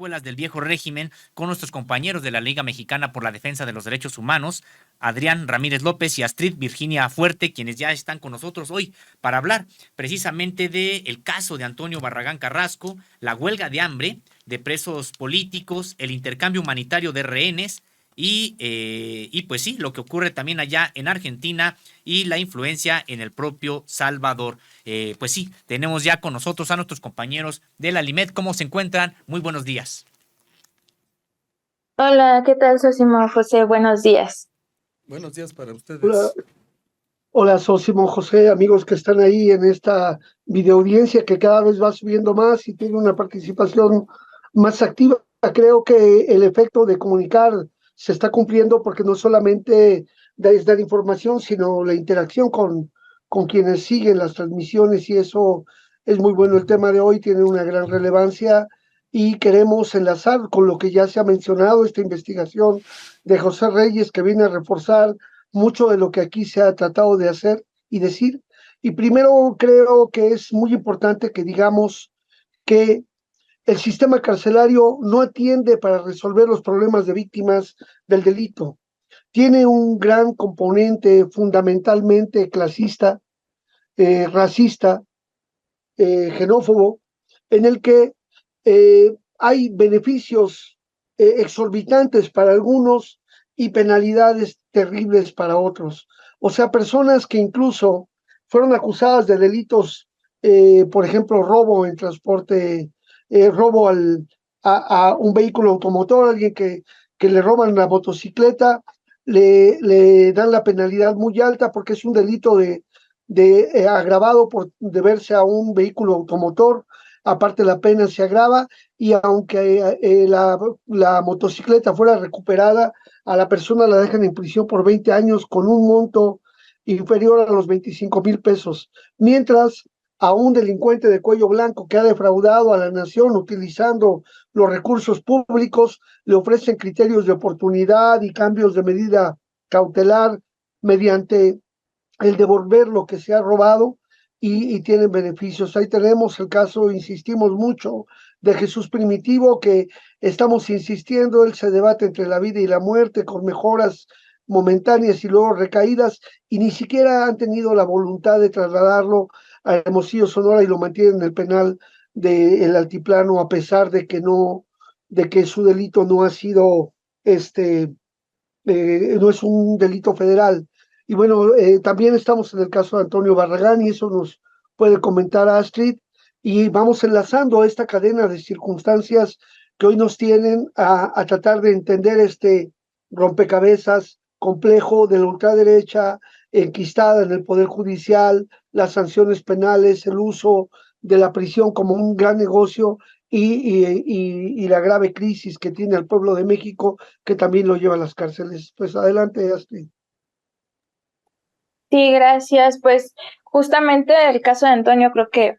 escuelas del viejo régimen con nuestros compañeros de la Liga Mexicana por la Defensa de los Derechos Humanos, Adrián Ramírez López y Astrid Virginia Fuerte, quienes ya están con nosotros hoy para hablar precisamente del caso de Antonio Barragán Carrasco, la huelga de hambre de presos políticos, el intercambio humanitario de rehenes y pues sí, lo que ocurre también allá en Argentina y la influencia en el propio Salvador. Pues sí, tenemos ya con nosotros a nuestros compañeros de la Limed. ¿Cómo se encuentran? Muy buenos días. Hola, ¿qué tal, Sosimo José? Buenos días. Buenos días para Hola, ustedes. hola, Sosimo José, amigos que están ahí en esta videoaudiencia que cada vez va subiendo más y tiene una participación más activa. Creo que el efecto de comunicar se está cumpliendo porque no solamente es dar información, sino la interacción con quienes siguen las transmisiones y eso es muy bueno. El tema de hoy tiene una gran relevancia y queremos enlazar con lo que ya se ha mencionado, esta investigación de José Reyes que viene a reforzar mucho de lo que aquí se ha tratado de hacer y decir. Y primero creo que es muy importante que digamos que el sistema carcelario no atiende para resolver los problemas de víctimas del delito. Tiene un gran componente fundamentalmente clasista, racista, xenófobo, en el que hay beneficios exorbitantes para algunos y penalidades terribles para otros. O sea, personas que incluso fueron acusadas de delitos, por ejemplo, robo en transporte, robo a un vehículo automotor, alguien que le roban la motocicleta, le dan la penalidad muy alta porque es un delito de agravado por deberse a un vehículo automotor, aparte la pena se agrava y aunque la motocicleta fuera recuperada, a la persona la dejan en prisión por 20 años con un monto inferior a los 25,000 pesos, mientras a un delincuente de cuello blanco que ha defraudado a la nación utilizando los recursos públicos, le ofrecen criterios de oportunidad y cambios de medida cautelar mediante el devolver lo que se ha robado y tienen beneficios. Ahí tenemos el caso, insistimos mucho, de Jesús Primitivo, que estamos insistiendo, él se debate entre la vida y la muerte con mejoras momentáneas y luego recaídas, y ni siquiera han tenido la voluntad de trasladarlo a Hermosillo, Sonora, y lo mantienen en el penal del Altiplano, a pesar de que no, de que su delito no ha sido no es un delito federal. Y bueno, también estamos en el caso de Antonio Barragán y eso nos puede comentar Astrid y vamos enlazando esta cadena de circunstancias que hoy nos tienen a tratar de entender este rompecabezas complejo de la ultraderecha enquistada en el Poder Judicial, las sanciones penales, el uso de la prisión como un gran negocio y la grave crisis que tiene el pueblo de México que también lo lleva a las cárceles. Pues adelante, Astrid. Sí, gracias. Pues justamente el caso de Antonio creo que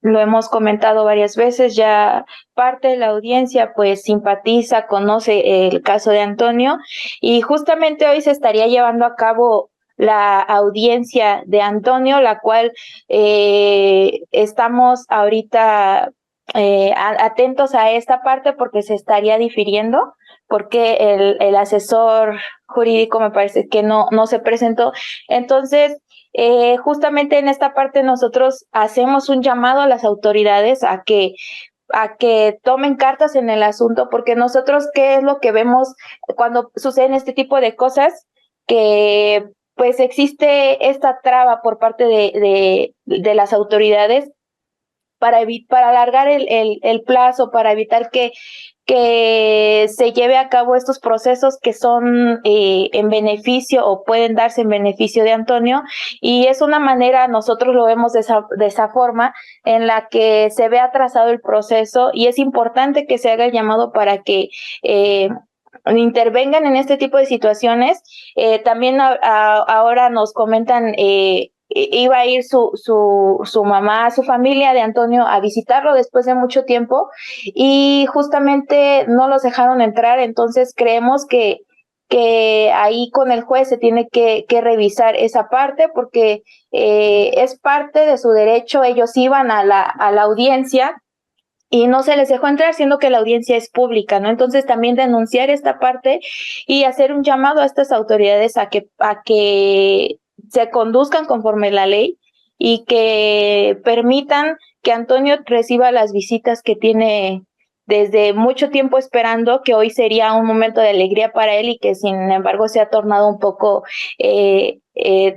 lo hemos comentado varias veces, ya parte de la audiencia pues simpatiza, conoce el caso de Antonio y justamente hoy se estaría llevando a cabo la audiencia de Antonio, la cual estamos ahorita atentos a esta parte porque se estaría difiriendo, porque el asesor jurídico me parece que no se presentó. Entonces, justamente en esta parte nosotros hacemos un llamado a las autoridades a que tomen cartas en el asunto, porque nosotros, ¿qué es lo que vemos cuando suceden este tipo de cosas? Que pues existe esta traba por parte de las autoridades para alargar el plazo, para evitar que se lleve a cabo estos procesos que son en beneficio o pueden darse en beneficio de Antonio, y es una manera, nosotros lo vemos de esa forma, en la que se ve atrasado el proceso, y es importante que se haga el llamado para que intervengan en este tipo de situaciones. También ahora nos comentan iba a ir su mamá, su familia de Antonio a visitarlo después de mucho tiempo y justamente no los dejaron entrar, entonces creemos que ahí con el juez se tiene que revisar esa parte porque es parte de su derecho, ellos iban a la audiencia y no se les dejó entrar, siendo que la audiencia es pública, ¿no? Entonces también denunciar esta parte y hacer un llamado a estas autoridades a que se conduzcan conforme la ley y que permitan que Antonio reciba las visitas que tiene desde mucho tiempo esperando, que hoy sería un momento de alegría para él y que sin embargo se ha tornado un poco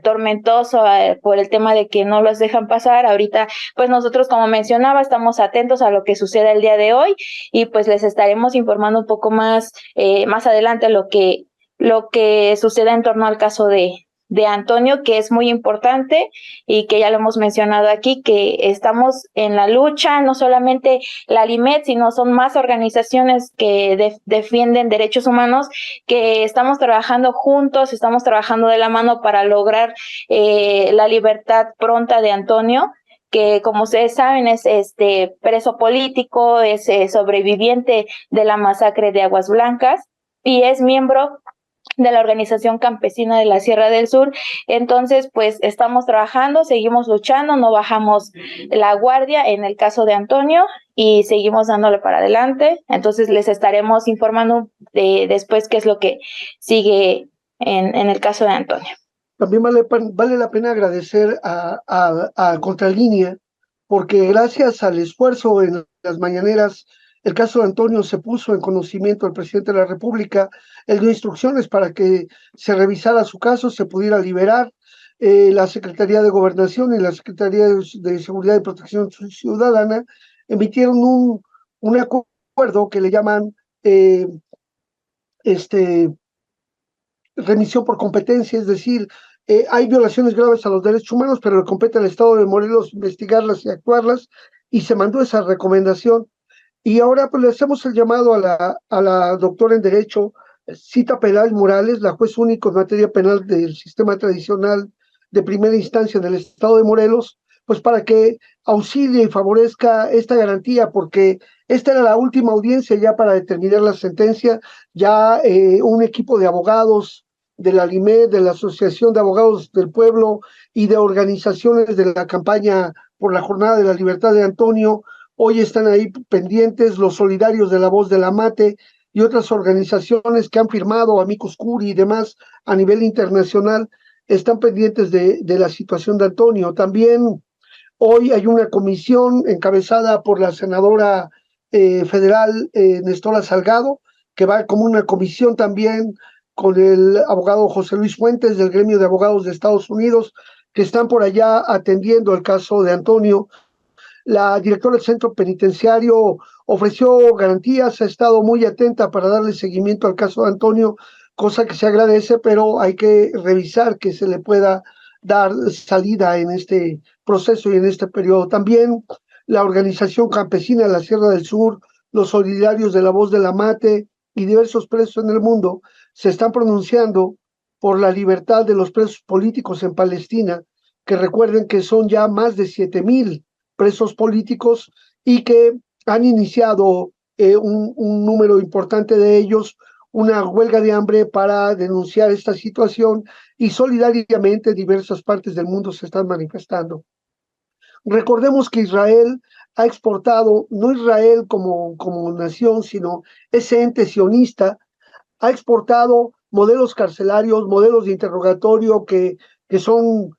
tormentoso por el tema de que no los dejan pasar. Ahorita, pues nosotros, como mencionaba, estamos atentos a lo que suceda el día de hoy y pues les estaremos informando un poco más adelante lo que suceda en torno al caso de Antonio, que es muy importante y que ya lo hemos mencionado aquí, que estamos en la lucha, no solamente la LIMED, sino son más organizaciones que defienden derechos humanos, que estamos trabajando juntos, estamos trabajando de la mano para lograr la libertad pronta de Antonio, que como ustedes saben es preso político, es sobreviviente de la masacre de Aguas Blancas y es miembro de la Organización Campesina de la Sierra del Sur. Entonces, pues estamos trabajando, seguimos luchando, no bajamos la guardia en el caso de Antonio y seguimos dándole para adelante. Entonces, les estaremos informando después qué es lo que sigue en el caso de Antonio. También vale la pena agradecer a Contralínea, porque gracias al esfuerzo en las mañaneras, el caso de Antonio se puso en conocimiento del presidente de la República. Él dio instrucciones para que se revisara su caso, se pudiera liberar. La Secretaría de Gobernación y la Secretaría de Seguridad y Protección Ciudadana emitieron un acuerdo que le llaman este, remisión por competencia, es decir, hay violaciones graves a los derechos humanos, pero le compete al Estado de Morelos investigarlas y actuarlas, y se mandó esa recomendación. Y ahora pues le hacemos el llamado a la doctora en Derecho, Cita Peral Morales, la juez único en materia penal del sistema tradicional de primera instancia del Estado de Morelos, pues para que auxilie y favorezca esta garantía, porque esta era la última audiencia ya para determinar la sentencia. Ya un equipo de abogados de la LIMED, de la Asociación de Abogados del Pueblo y de organizaciones de la campaña por la Jornada de la Libertad de Antonio, hoy están ahí pendientes. Los solidarios de la Voz de la Mate y otras organizaciones que han firmado, Amicus Curiae y demás a nivel internacional, están pendientes de la situación de Antonio. También hoy hay una comisión encabezada por la senadora federal Nestora Salgado, que va como una comisión también con el abogado José Luis Fuentes del Gremio de Abogados de Estados Unidos, que están por allá atendiendo el caso de Antonio. La directora del centro penitenciario ofreció garantías, ha estado muy atenta para darle seguimiento al caso de Antonio, cosa que se agradece, pero hay que revisar que se le pueda dar salida en este proceso y en este periodo. También la Organización Campesina de la Sierra del Sur, los solidarios de la Voz de la Mate y diversos presos en el mundo se están pronunciando por la libertad de los presos políticos en Palestina, que recuerden que son ya más de 7,000 presos políticos y que han iniciado un número importante de ellos una huelga de hambre para denunciar esta situación, y solidariamente diversas partes del mundo se están manifestando. Recordemos que Israel ha exportado, no Israel como nación, sino ese ente sionista, ha exportado modelos carcelarios, modelos de interrogatorio que son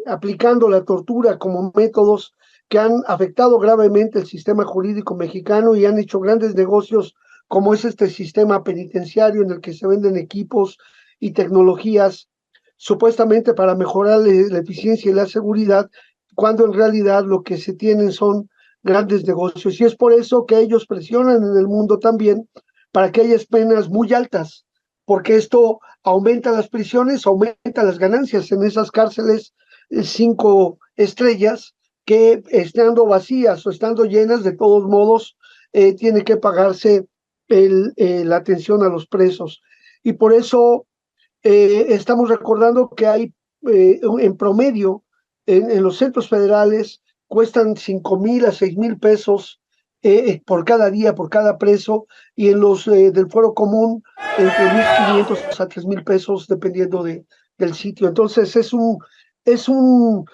aplicando la tortura como métodos que han afectado gravemente el sistema jurídico mexicano y han hecho grandes negocios, como es este sistema penitenciario en el que se venden equipos y tecnologías supuestamente para mejorar la eficiencia y la seguridad, cuando en realidad lo que se tienen son grandes negocios. Y es por eso que ellos presionan en el mundo también para que haya penas muy altas, porque esto aumenta las prisiones, aumenta las ganancias en esas cárceles 5 estrellas, que estando vacías o estando llenas, de todos modos, tiene que pagarse la atención a los presos. Y por eso estamos recordando que hay en promedio en los centros federales cuestan 5,000 a 6,000 pesos por cada día, por cada preso, y en los del fuero común entre 1,500 a 3,000 pesos dependiendo del sitio. Entonces es un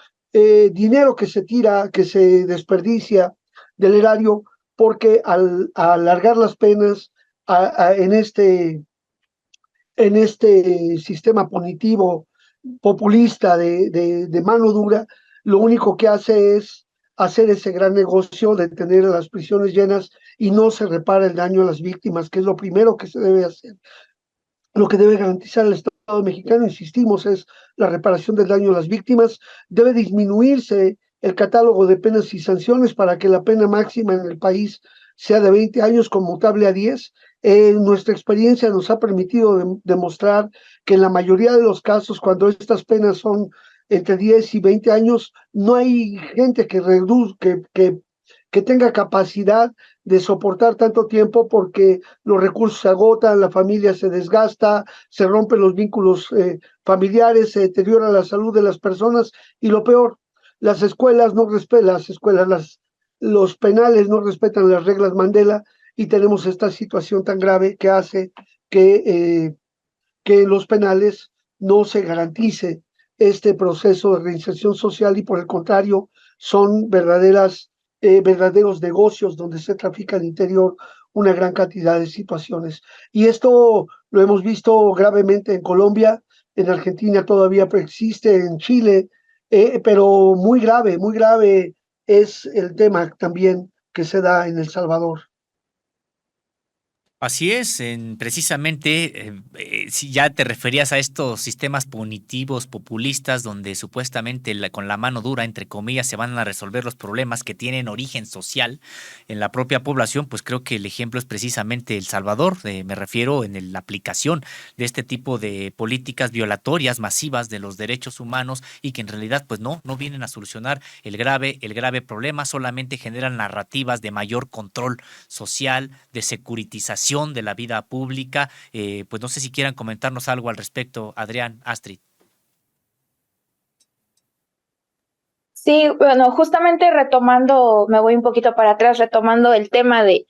dinero que se tira, que se desperdicia del erario, porque al alargar las penas en este sistema punitivo populista de mano dura, lo único que hace es hacer ese gran negocio de tener las prisiones llenas y no se repara el daño a las víctimas, que es lo primero que se debe hacer. Lo que debe garantizar el Estado mexicano, insistimos, es la reparación del daño a las víctimas. Debe disminuirse el catálogo de penas y sanciones para que la pena máxima en el país sea de 20 años conmutable a 10. Nuestra experiencia nos ha permitido demostrar que en la mayoría de los casos, cuando estas penas son entre 10 y 20 años, no hay gente que tenga capacidad de soportar tanto tiempo porque los recursos se agotan, la familia se desgasta, se rompen los vínculos familiares, se deteriora la salud de las personas y lo peor, las escuelas no respetan, los penales no respetan las reglas Mandela y tenemos esta situación tan grave que hace que en los penales no se garantice este proceso de reinserción social y por el contrario son verdaderos negocios donde se trafica al interior una gran cantidad de situaciones. Y esto lo hemos visto gravemente en Colombia, en Argentina todavía existe, en Chile, pero muy grave es el tema también que se da en El Salvador. Así es, precisamente, si ya te referías a estos sistemas punitivos populistas donde supuestamente con la mano dura, entre comillas, se van a resolver los problemas que tienen origen social en la propia población, pues creo que el ejemplo es precisamente El Salvador. Me refiero en la aplicación de este tipo de políticas violatorias masivas de los derechos humanos y que en realidad pues no vienen a solucionar el grave problema, solamente generan narrativas de mayor control social, de securitización de la vida pública. Pues no sé si quieran comentarnos algo al respecto, Adrián, Astrid. Sí, bueno, justamente retomando, me voy un poquito para atrás, retomando el tema de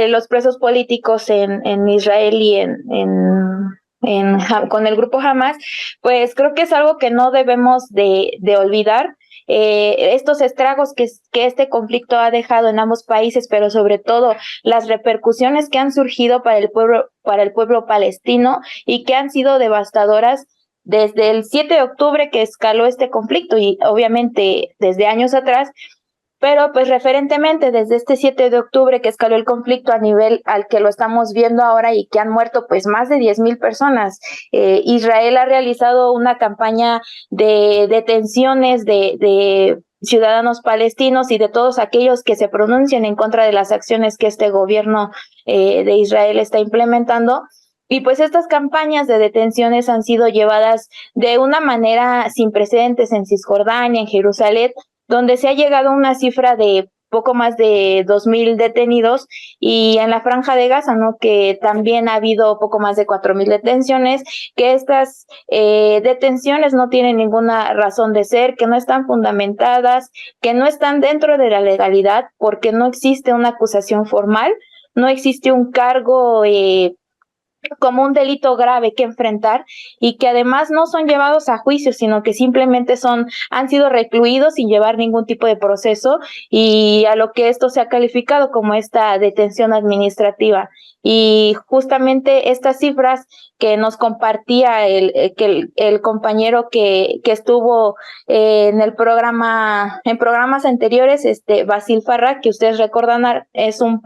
los presos políticos en Israel y con el grupo Hamas, pues creo que es algo que no debemos de olvidar. Estos estragos que este conflicto ha dejado en ambos países, pero sobre todo las repercusiones que han surgido para el pueblo palestino y que han sido devastadoras desde el 7 de octubre que escaló este conflicto y obviamente desde años atrás, pero pues referentemente desde este 7 de octubre que escaló el conflicto a nivel al que lo estamos viendo ahora y que han muerto pues más de 10,000 personas. Israel ha realizado una campaña de detenciones de ciudadanos palestinos y de todos aquellos que se pronuncian en contra de las acciones que este gobierno de Israel está implementando. Y pues estas campañas de detenciones han sido llevadas de una manera sin precedentes en Cisjordania, en Jerusalén, donde se ha llegado a una cifra de poco más de 2,000 detenidos y en la Franja de Gaza, ¿no? Que también ha habido poco más de 4,000 detenciones, que estas detenciones no tienen ninguna razón de ser, que no están fundamentadas, que no están dentro de la legalidad porque no existe una acusación formal, no existe un cargo como un delito grave que enfrentar y que además no son llevados a juicio, sino que simplemente han sido recluidos sin llevar ningún tipo de proceso y a lo que esto se ha calificado como esta detención administrativa. Y justamente estas cifras que nos compartía el compañero que estuvo en el programa, en programas anteriores, Basil Farrak, que ustedes recordarán, es un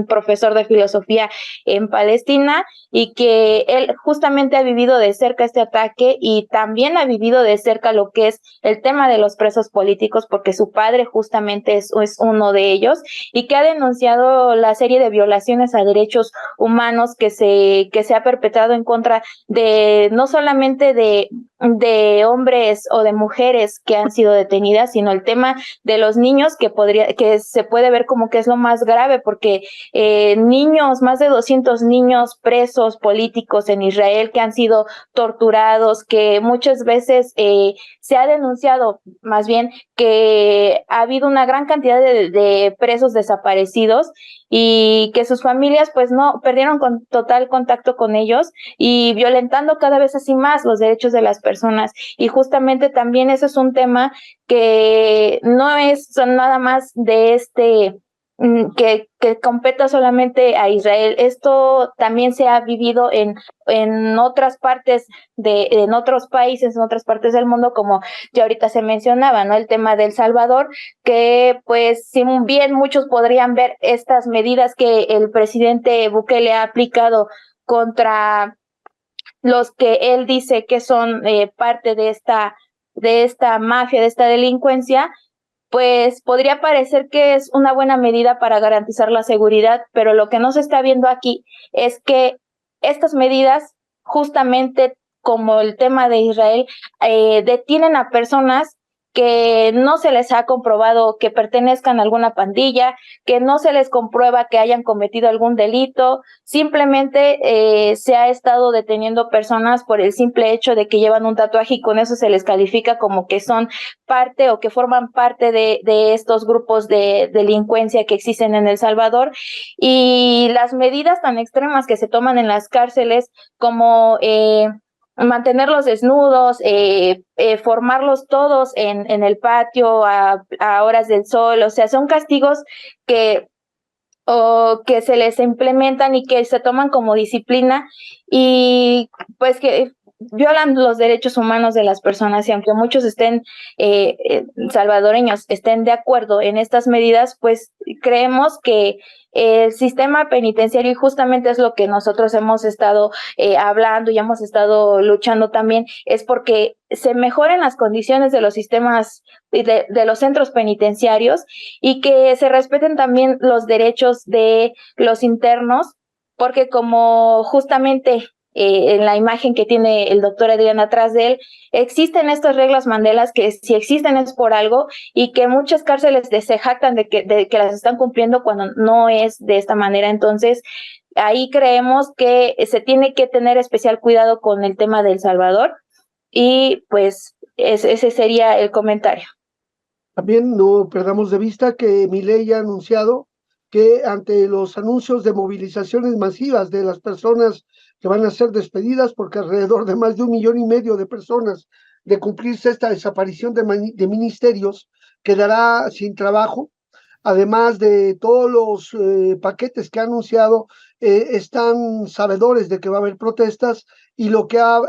profesor de filosofía en Palestina y que él justamente ha vivido de cerca este ataque y también ha vivido de cerca lo que es el tema de los presos políticos, porque su padre justamente es uno de ellos y que ha denunciado la serie de violaciones a derechos humanos que se ha perpetrado en contra de no solamente de hombres o de mujeres que han sido detenidas, sino el tema de los niños que se puede ver como que es lo más grave, porque niños, más de 200 niños presos políticos en Israel que han sido torturados, que muchas veces se ha denunciado más bien que ha habido una gran cantidad de presos desaparecidos y que sus familias pues no perdieron con total contacto con ellos y violentando cada vez así más los derechos de las personas. Y justamente también eso es un tema que no es nada más de que competa solamente a Israel. Esto también se ha vivido en otras partes en otros países, en otras partes del mundo, como ya ahorita se mencionaba, ¿no? El tema de El Salvador, que pues si bien muchos podrían ver estas medidas que el presidente Bukele ha aplicado contra los que él dice que son parte de esta mafia, de esta delincuencia, pues podría parecer que es una buena medida para garantizar la seguridad, pero lo que no se está viendo aquí es que estas medidas, justamente como el tema de Israel, detienen a personas que no se les ha comprobado que pertenezcan a alguna pandilla, que no se les comprueba que hayan cometido algún delito, simplemente se ha estado deteniendo personas por el simple hecho de que llevan un tatuaje y con eso se les califica como que son parte o que forman parte de estos grupos de delincuencia que existen en El Salvador. Y las medidas tan extremas que se toman en las cárceles como mantenerlos desnudos, formarlos todos en el patio a horas del sol, o sea, son castigos que o que se les implementan y que se toman como disciplina y pues que violan los derechos humanos de las personas y aunque muchos salvadoreños estén de acuerdo en estas medidas, pues creemos que el sistema penitenciario, y justamente es lo que nosotros hemos estado hablando y hemos estado luchando también, es porque se mejoren las condiciones de los sistemas de los centros penitenciarios y que se respeten también los derechos de los internos, porque como justamente en la imagen que tiene el doctor Adrián atrás de él, existen estas reglas Mandelas que si existen es por algo y que muchas cárceles se jactan de que las están cumpliendo cuando no es de esta manera. Entonces, ahí creemos que se tiene que tener especial cuidado con el tema de El Salvador y pues ese sería el comentario. También no perdamos de vista que Milei ha anunciado que ante los anuncios de movilizaciones masivas de las personas que van a ser despedidas, porque alrededor de más de 1,5 millones de personas, de cumplirse esta desaparición de ministerios, quedará sin trabajo. Además de todos los paquetes que ha anunciado, están sabedores de que va a haber protestas y lo que ha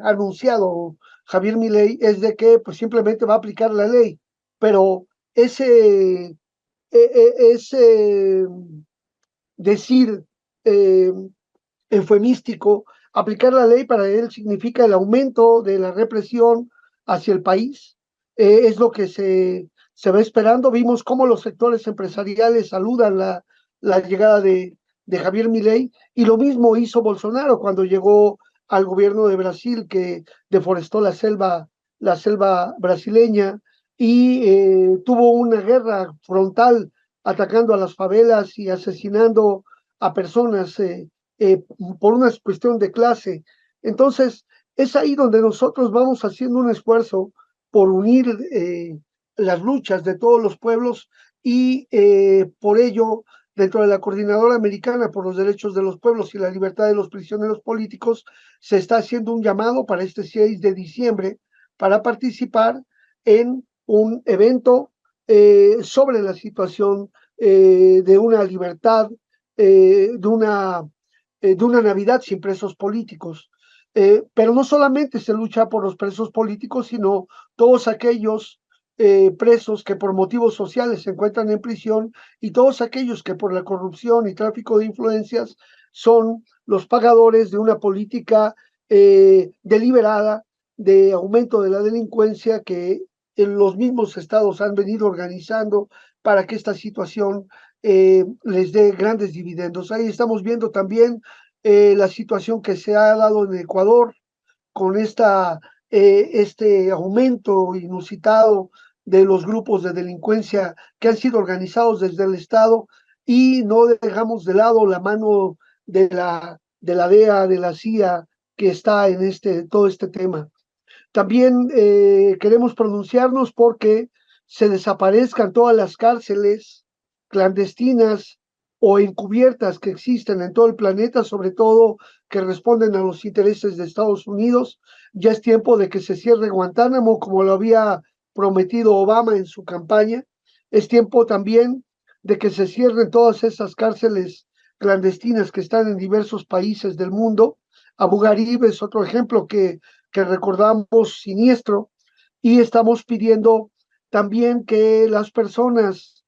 anunciado Javier Milei es de que pues simplemente va a aplicar la ley, pero ese decir eh, eufemístico, aplicar la ley para él significa el aumento de la represión hacia el país, es lo que se va esperando. Vimos cómo los sectores empresariales saludan la llegada de Javier Milei, y lo mismo hizo Bolsonaro cuando llegó al gobierno de Brasil, que deforestó la selva brasileña y tuvo una guerra frontal atacando a las favelas y asesinando a personas eh, por una cuestión de clase. Entonces, es ahí donde nosotros vamos haciendo un esfuerzo por unir las luchas de todos los pueblos y por ello, dentro de la Coordinadora Americana por los Derechos de los Pueblos y la Libertad de los Prisioneros Políticos, se está haciendo un llamado para este 6 de diciembre para participar en un evento sobre la situación de una libertad, de una Navidad sin presos políticos. Pero no solamente se lucha por los presos políticos, sino todos aquellos presos que por motivos sociales se encuentran en prisión y todos aquellos que por la corrupción y tráfico de influencias son los pagadores de una política deliberada de aumento de la delincuencia que en los mismos estados han venido organizando para que esta situación les dé grandes dividendos. Ahí estamos viendo también la situación que se ha dado en Ecuador con este aumento inusitado de los grupos de delincuencia que han sido organizados desde el Estado, y no dejamos de lado la mano de la DEA, de la CIA, que está en todo este tema. También queremos pronunciarnos porque se desaparezcan todas las cárceles clandestinas o encubiertas que existen en todo el planeta, sobre todo que responden a los intereses de Estados Unidos. Ya es tiempo de que se cierre Guantánamo, como lo había prometido Obama en su campaña. Es tiempo también de que se cierren todas esas cárceles clandestinas que están en diversos países del mundo. Abu Ghraib es otro ejemplo que recordamos siniestro, y estamos pidiendo también que las personas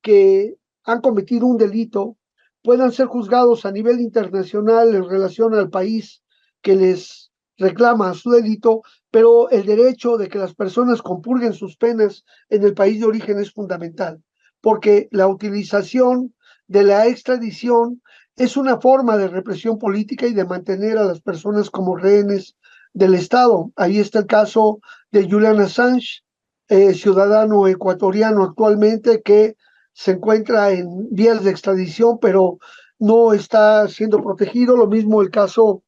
que han cometido un delito puedan ser juzgados a nivel internacional en relación al país que les reclama su delito, pero el derecho de que las personas compurguen sus penas en el país de origen es fundamental, porque la utilización de la extradición es una forma de represión política y de mantener a las personas como rehenes del Estado. Ahí está el caso de Julian Assange, ciudadano ecuatoriano actualmente, que se encuentra en vías de extradición, pero no está siendo protegido. Lo mismo el caso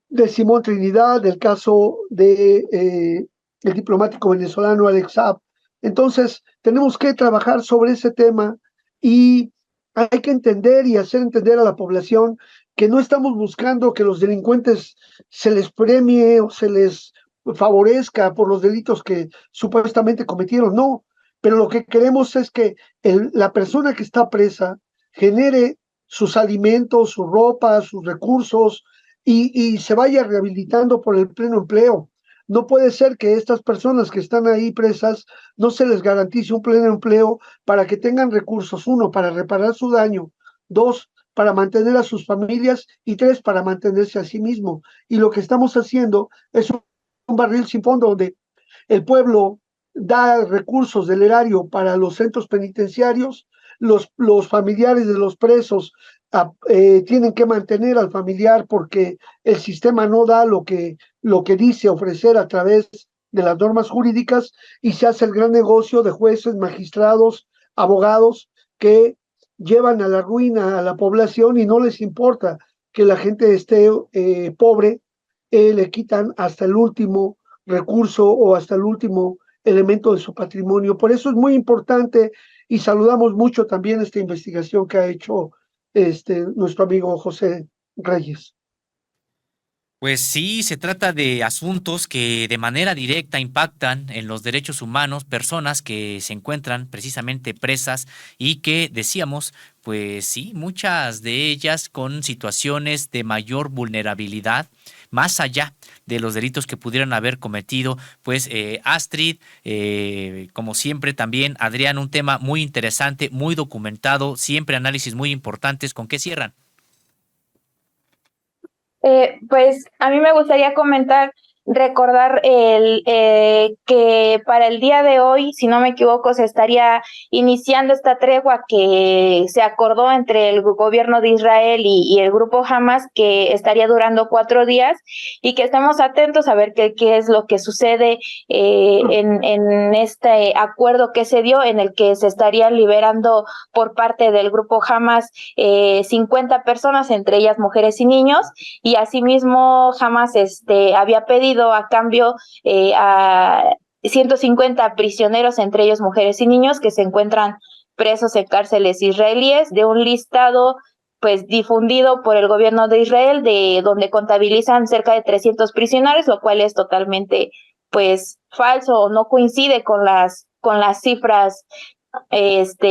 de Simón Trinidad, el caso de el diplomático venezolano Alex Saab. Entonces, tenemos que trabajar sobre ese tema, y hay que entender y hacer entender a la población que no estamos buscando que los delincuentes se les premie o se les favorezca por los delitos que supuestamente cometieron, no, pero lo que queremos es que la persona que está presa genere sus alimentos, su ropa, sus recursos, y se vaya rehabilitando por el pleno empleo. No puede ser que estas personas que están ahí presas no se les garantice un pleno empleo para que tengan recursos: uno, para reparar su daño; dos, para mantener a sus familias; y tres, para mantenerse a sí mismo. Y lo que estamos haciendo es un barril sin fondo, donde el pueblo da recursos del erario para los centros penitenciarios, los familiares de los presos tienen que mantener al familiar porque el sistema no da lo que dice ofrecer a través de las normas jurídicas, y se hace el gran negocio de jueces, magistrados, abogados, que llevan a la ruina a la población y no les importa que la gente esté pobre. Le quitan hasta el último recurso o hasta el último elemento de su patrimonio. Por eso es muy importante, y saludamos mucho también esta investigación que ha hecho nuestro amigo José Reyes. Pues sí, se trata de asuntos que de manera directa impactan en los derechos humanos, personas que se encuentran precisamente presas y que decíamos, pues sí, muchas de ellas con situaciones de mayor vulnerabilidad, más allá de los delitos que pudieran haber cometido. Pues Astrid, como siempre también, Adrián, un tema muy interesante, muy documentado, siempre análisis muy importantes. ¿Con qué cierran? Pues a mí me gustaría recordar que para el día de hoy, si no me equivoco, se estaría iniciando esta tregua que se acordó entre el gobierno de Israel y el grupo Hamas, que estaría durando 4 días, y que estemos atentos a ver qué es lo que sucede en este acuerdo que se dio, en el que se estarían liberando por parte del grupo Hamas 50 personas, entre ellas mujeres y niños. Y asimismo Hamas había pedido a cambio a 150 prisioneros, entre ellos mujeres y niños, que se encuentran presos en cárceles israelíes, de un listado pues difundido por el gobierno de Israel, de donde contabilizan cerca de 300 prisioneros, lo cual es totalmente pues falso, o no coincide con las cifras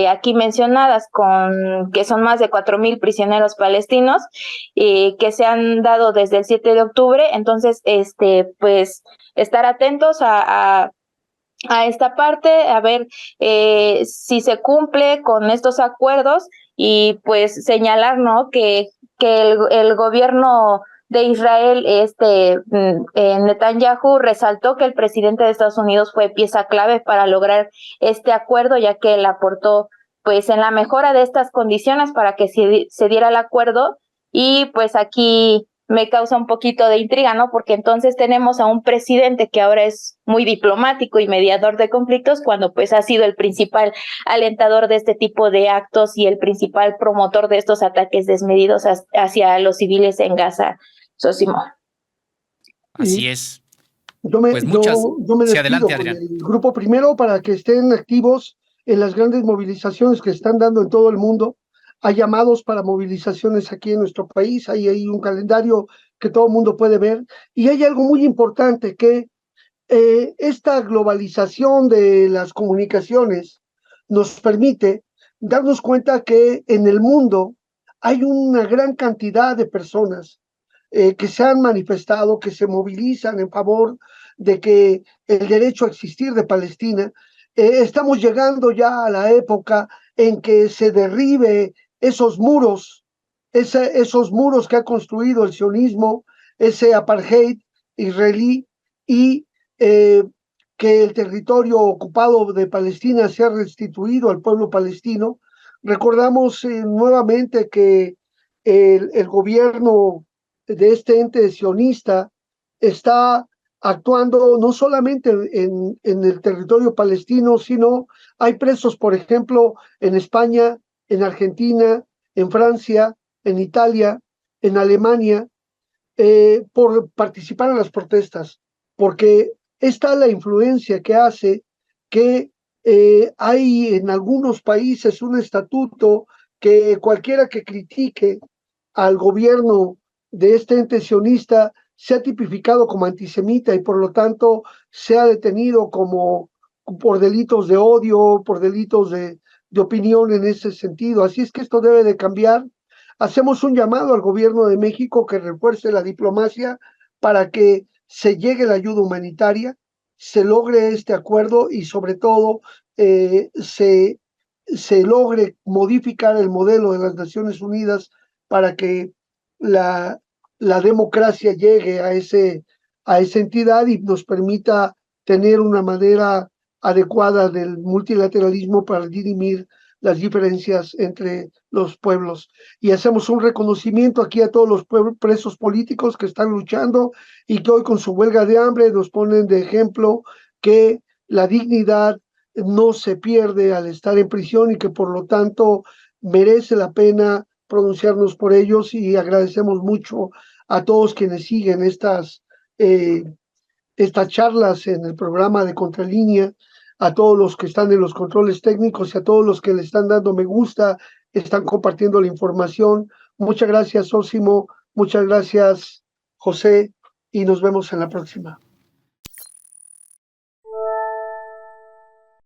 aquí mencionadas, con que son más de 4,000 prisioneros palestinos que se han dado desde el 7 de octubre. Entonces, pues estar atentos a esta parte, a ver si se cumple con estos acuerdos, y pues señalar, ¿no?, que el gobierno de Israel, Netanyahu, resaltó que el presidente de Estados Unidos fue pieza clave para lograr este acuerdo, ya que él aportó pues en la mejora de estas condiciones para que se diera el acuerdo. Y pues aquí me causa un poquito de intriga, ¿no? Porque entonces tenemos a un presidente que ahora es muy diplomático y mediador de conflictos, cuando pues ha sido el principal alentador de este tipo de actos y el principal promotor de estos ataques desmedidos hacia los civiles en Gaza. Sosimo. Así es. Yo me, Pues muchas. yo me Sí, despido adelante, con Adrián. el grupo primero para que estén activos en las grandes movilizaciones que están dando en todo el mundo. Hay llamados para movilizaciones aquí en nuestro país, hay un calendario que todo el mundo puede ver, y hay algo muy importante, que esta globalización de las comunicaciones nos permite darnos cuenta que en el mundo hay una gran cantidad de personas que se han manifestado, que se movilizan en favor de que el derecho a existir de Palestina. Estamos llegando ya a la época en que se derribe esos muros, esos muros que ha construido el sionismo, ese apartheid israelí, y que el territorio ocupado de Palestina sea restituido al pueblo palestino. Recordamos nuevamente que el gobierno de este ente sionista está actuando no solamente en el territorio palestino, sino hay presos, por ejemplo, en España, en Argentina, en Francia, en Italia, en Alemania, por participar en las protestas, porque está la influencia que hace que hay en algunos países un estatuto que cualquiera que critique al gobierno de este ente sionista sea tipificado como antisemita y por lo tanto sea detenido como por delitos de odio, por delitos de opinión en ese sentido. Así es que esto debe de cambiar. Hacemos un llamado al gobierno de México que refuerce la diplomacia para que se llegue la ayuda humanitaria, se logre este acuerdo y sobre todo se logre modificar el modelo de las Naciones Unidas para que la, la democracia llegue a esa entidad y nos permita tener una manera adecuada del multilateralismo para dirimir las diferencias entre los pueblos. Y hacemos un reconocimiento aquí a todos los presos políticos que están luchando y que hoy con su huelga de hambre nos ponen de ejemplo que la dignidad no se pierde al estar en prisión y que por lo tanto merece la pena pronunciarnos por ellos, y agradecemos mucho a todos quienes siguen estas charlas en el programa de Contralínea, a todos los que están en los controles técnicos y a todos los que le están dando me gusta, están compartiendo la información. Muchas gracias, Osimo, muchas gracias, José, y nos vemos en la próxima.